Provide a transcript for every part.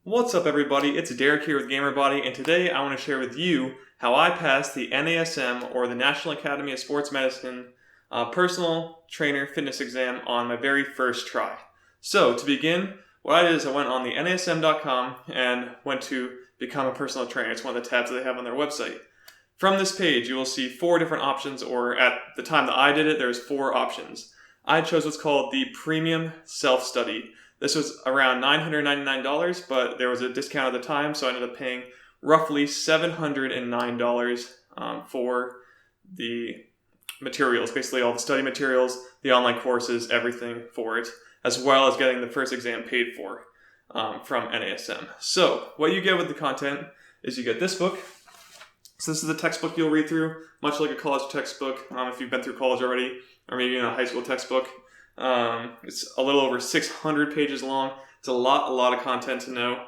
What's up everybody, it's Derek here with GamerBody, and today I want to share with you how I passed the NASM, or the National Academy of Sports Medicine, personal trainer fitness exam on my very first try. So to begin, what I did is I went on the NASM.com and went to become a personal trainer. It's one of the tabs that they have on their website. From this page, you will see 4 different options, or at the time that I did it, there's 4 options. I chose what's called the Premium Self-Study. This was around $999, but there was a discount at the time, so I ended up paying roughly $709 for the materials, basically all the study materials, the online courses, everything for it, as well as getting the first exam paid for from NASM. So what you get with the content is you get this book. So this is the textbook you'll read through, much like a college textbook, if you've been through college already, or maybe in a high school textbook. It's a little over 600 pages long. It's a lot of content to know.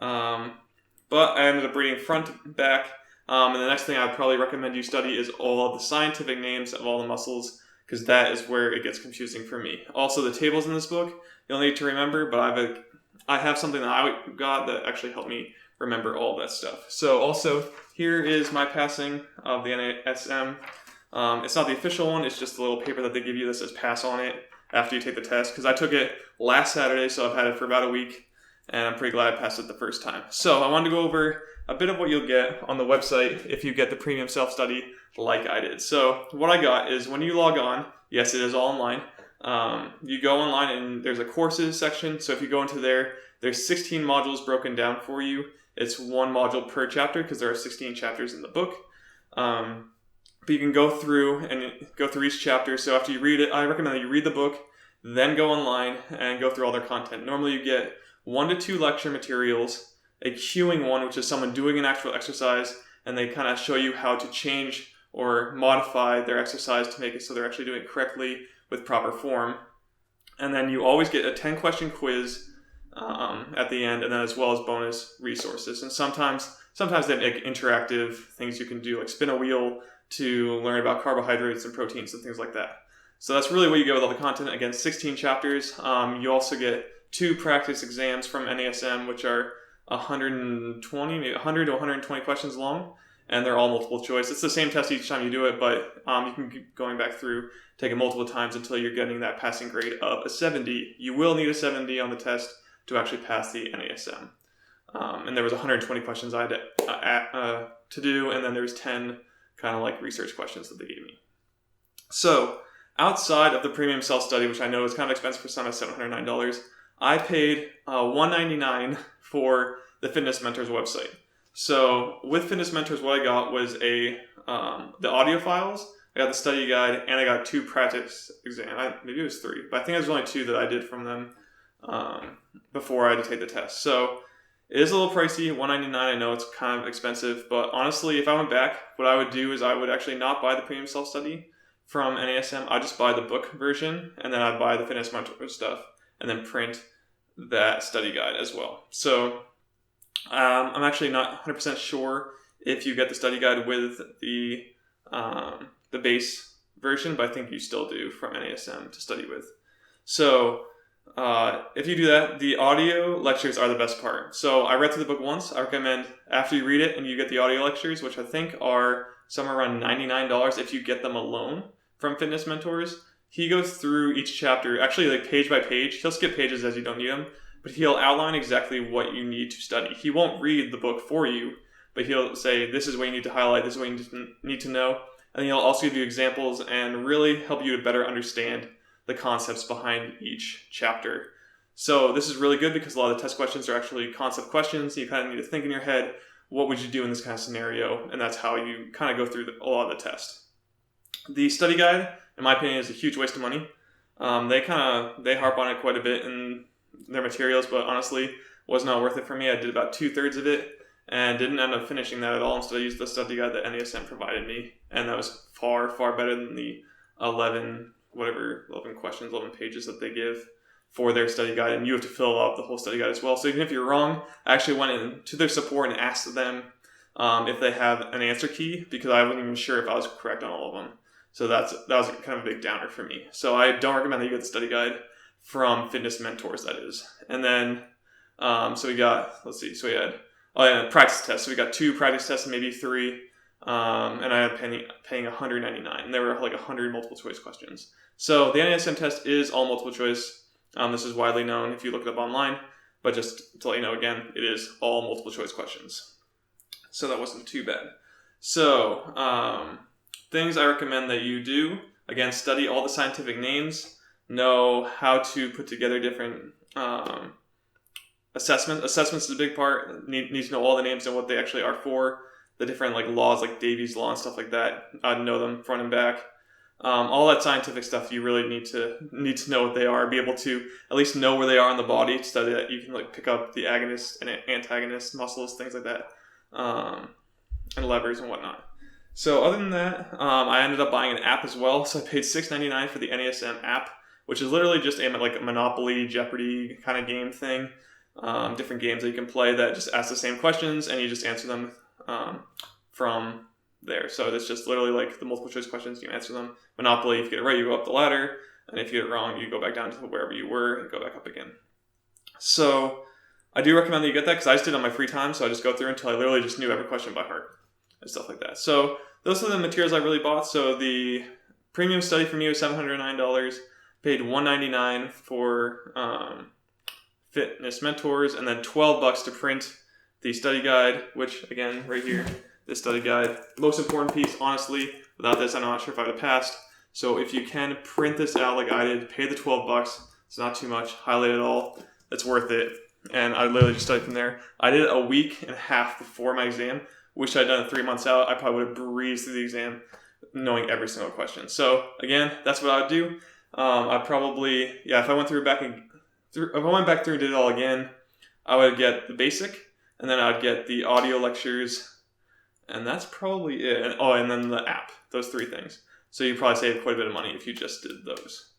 But I ended up reading front to back. And the next thing I'd probably recommend you study is all of the scientific names of all the muscles, because that is where it gets confusing for me. Also, the tables in this book, you'll need to remember, but I have something that I got that actually helped me remember all that stuff. So also, here is my passing of the NASM. It's not the official one, it's just a little paper that they give you that says pass on it after you take the test, because I took it last Saturday, so I've had it for about a week, and I'm pretty glad I passed it the first time. So I wanted to go over a bit of what you'll get on the website if you get the premium self-study like I did. So what I got is when you log on, yes, it is all online, you go online and there's a courses section. So if you go into there, there's 16 modules broken down for you. It's one module per chapter because there are 16 chapters in the book. But you can go through each chapter. So after you read it, I recommend that you read the book, then go online and go through all their content. Normally you get 1 to 2 lecture materials, a cueing one, which is someone doing an actual exercise, and they kind of show you how to change or modify their exercise to make it so they're actually doing it correctly with proper form. And then you always get a 10-question quiz at the end, and then as well as bonus resources. And sometimes they make interactive things you can do, like spin a wheel to learn about carbohydrates and proteins and things like that. So that's really what you get with all the content. Again, 16 chapters. You also get 2 practice exams from NASM, which are 100 to 120 questions long, and they're all multiple choice. It's the same test each time you do it, but you can keep going back through, take it multiple times until you're getting that passing grade of a 70. You will need a 70 on the test to actually pass the NASM. And there was 120 questions I had to do, and then there's 10 kind of like research questions that they gave me. So outside of the premium self-study, which I know is kind of expensive for some at $709, I paid $199 for the Fitness Mentors website. So with Fitness Mentors, what I got was the audio files, I got the study guide, and I got 2 practice exams. Maybe it was 3, but I think it was only 2 that I did from them before I had to take the test. So it is a little pricey, $199. I know it's kind of expensive, but honestly, if I went back, what I would do is I would actually not buy the premium self-study from NASM. I'd just buy the book version, and then I'd buy the Fitness Mentor stuff, and then print that study guide as well. So I'm actually not 100% sure if you get the study guide with the base version, but I think you still do from NASM to study with. So if you do that, the audio lectures are the best part. So I read through the book once. I recommend after you read it and you get the audio lectures, which I think are somewhere around $99 if you get them alone from Fitness Mentors. He goes through each chapter, actually like page by page. He'll skip pages as you don't need them, but he'll outline exactly what you need to study. He won't read the book for you, but he'll say, this is what you need to highlight, this is what you need to know. And he'll also give you examples and really help you to better understand the concepts behind each chapter. So this is really good because a lot of the test questions are actually concept questions. You kind of need to think in your head, what would you do in this kind of scenario? And that's how you kind of go through a lot of the test. The study guide, in my opinion, is a huge waste of money. They harp on it quite a bit in their materials, but honestly, was not worth it for me. I did about 2/3 of it and didn't end up finishing that at all. Instead, I used the study guide that NASM provided me, and that was far better than the 11 questions, 11 pages that they give for their study guide, and you have to fill out the whole study guide as well. So even if you're wrong, I actually went into their support and asked them if they have an answer key, because I wasn't even sure if I was correct on all of them. So that was kind of a big downer for me. So I don't recommend that you get the study guide from Fitness Mentors, that is. And then So we got, let's see, so we had, practice tests. So we got 2 practice tests and maybe 3. And I ended up paying $199, and there were like 100 multiple choice questions. So the NASM test is all multiple choice. This is widely known if you look it up online, but just to let you know again, it is all multiple choice questions. So that wasn't too bad. So things I recommend that you do, again, study all the scientific names, know how to put together different assessments. Assessments is a big part. Need to know all the names and what they actually are for. The different like laws, like Davy's law and stuff like that. Know them front and back. All that scientific stuff, you really need to know what they are. Be able to at least know where they are in the body, so that you can like pick up the agonist and antagonist muscles, things like that, and levers and whatnot. So other than that, I ended up buying an app as well. So I paid $6.99 for the NASM app, which is literally just a Monopoly, Jeopardy kind of game thing. Different games that you can play that just ask the same questions and you just answer them from there. So it's just literally like the multiple choice questions, you answer them. Monopoly, if you get it right, you go up the ladder, and if you get it wrong, you go back down to wherever you were and go back up again. So I do recommend that you get that, because I just did it on my free time, so I just go through until I literally just knew every question by heart and stuff like that. So those are the materials I really bought. So the premium study for me was $709, paid $199 for fitness mentors, and then $12 to print the study guide, which again, right here, this study guide, most important piece, honestly. Without this, I'm not sure if I would have passed. So if you can print this out like I did, pay the $12. It's not too much. Highlight it all. It's worth it. And I literally just studied from there. I did it a week and a half before my exam. Wish I'd done it 3 months out. I probably would have breezed through the exam, knowing every single question. So again, that's what I would do. I'd probably, if I went if I went back through and did it all again, I would get the basic, and then I would get the audio lectures, and that's probably it. And then the app. Those 3 things. So you probably save quite a bit of money if you just did those.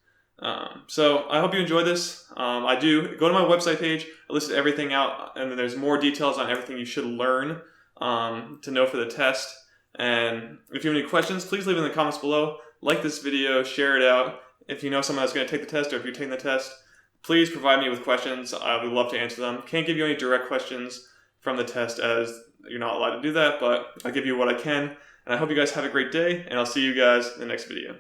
So I hope you enjoyed this. I do. Go to my website page. I listed everything out, and then there's more details on everything you should learn to know for the test. And if you have any questions, please leave in the comments below. Like this video, share it out. If you know someone that's going to take the test, or if you're taking the test, please provide me with questions. I would love to answer them. Can't give you any direct questions from the test, as you're not allowed to do that, but I'll give you what I can. And I hope you guys have a great day, and I'll see you guys in the next video.